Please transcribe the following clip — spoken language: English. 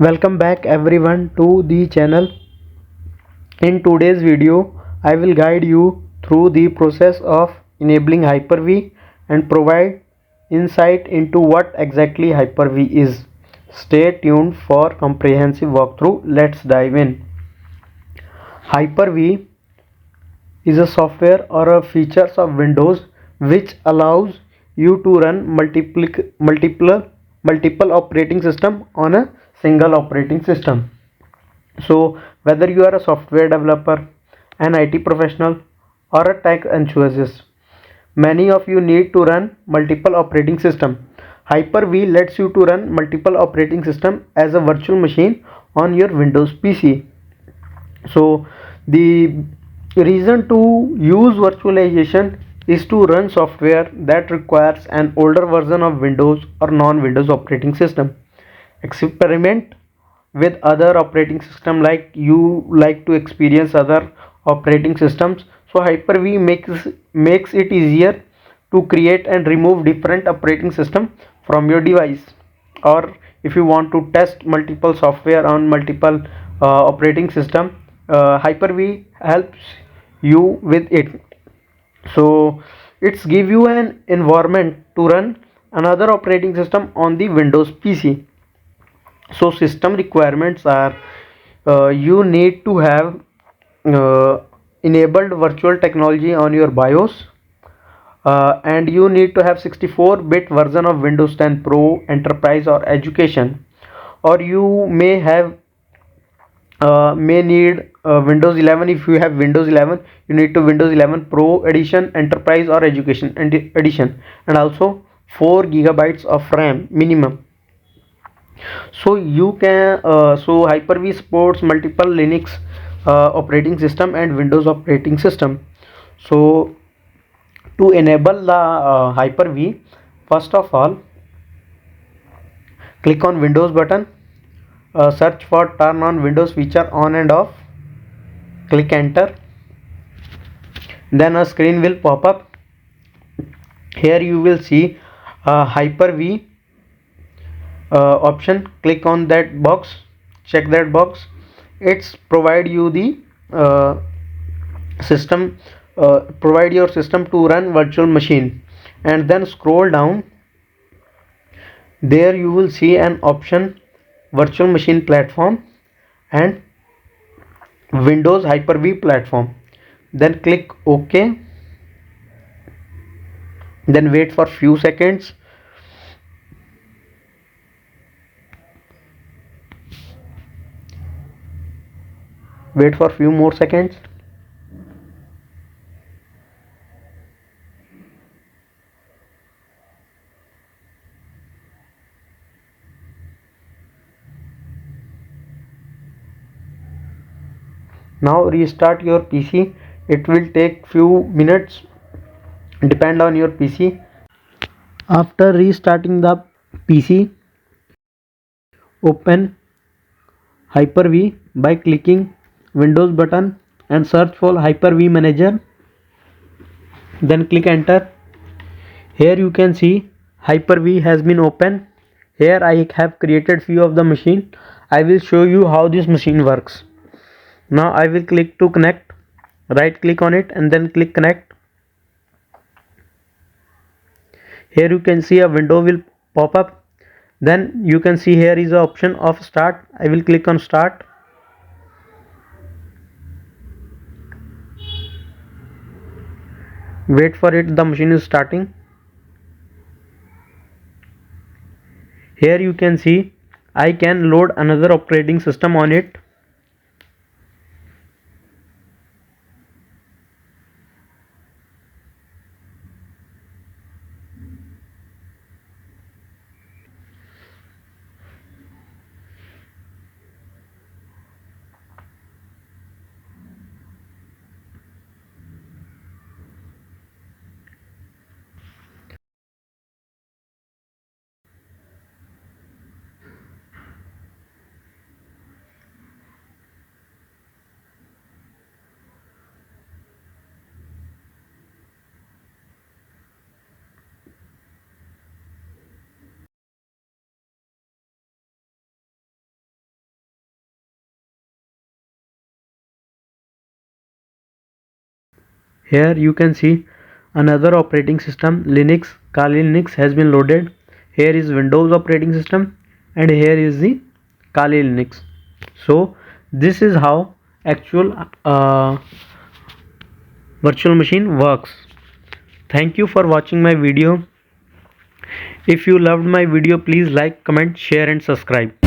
Welcome back everyone to the channel. In today's video, I will guide you through the process of enabling Hyper-V and provide insight into what exactly Hyper-V is. Stay tuned for comprehensive walkthrough. Let's dive in. Hyper-V is a software or a features of Windows which allows you to run multiple operating system on a single operating system. So, whether you are a software developer, an IT professional, or a tech enthusiast, many of you need to run multiple operating system. Hyper-V lets you to run multiple operating system as a virtual machine on your Windows PC. So, the reason to use virtualization is to run software that requires an older version of Windows or non-Windows operating system. Experiment with other operating system like you like to experience other operating systems. So Hyper-V makes it easier to create and remove different operating system from your device. Or if you want to test multiple software on multiple operating system, Hyper-V helps you with it. So it's give you an environment to run another operating system on the Windows PC. So system requirements are you need to have uh, enabled virtual technology on your BIOS, and you need to have 64-bit version of Windows 10 Pro, Enterprise or Education, or you may need Windows 11. If you have Windows 11, you need to Windows 11 Pro Edition, Enterprise or Education Edition, and also 4 gigabytes of RAM minimum. So you can so Hyper-V supports multiple Linux operating system and Windows operating system. So to enable the Hyper-V, first of all, click on Windows button, search for turn on Windows feature on and off, click enter, then a screen will pop up. Here you will see Hyper-V option. Click on that box, check that box. It's provide you the uh, system provide your system to run virtual machine, and then scroll down. There you will see an option virtual machine platform and Windows Hyper-V platform. Then click OK, then wait for few seconds. Wait for few more seconds. Now restart your PC. It will take few minutes, depend on your PC. After restarting the PC, open Hyper-V by clicking Windows button and search for Hyper-V Manager. Then click enter. Here you can see Hyper-V has been open. Here I have created few of the machine. I will show you how this machine works. Now I will click to connect. Right click on it and then click connect. Here you can see a window will pop up. Then you can see here is the option of start. I will click on start. Wait for it, the machine is starting. Here you can see I can load another operating system on it. Here you can see another operating system, Linux. Kali Linux has been loaded. Here is Windows operating system, and here is the Kali Linux. So this is how actual virtual machine works. Thank you for watching my video. If you loved my video, please like, comment, share and subscribe.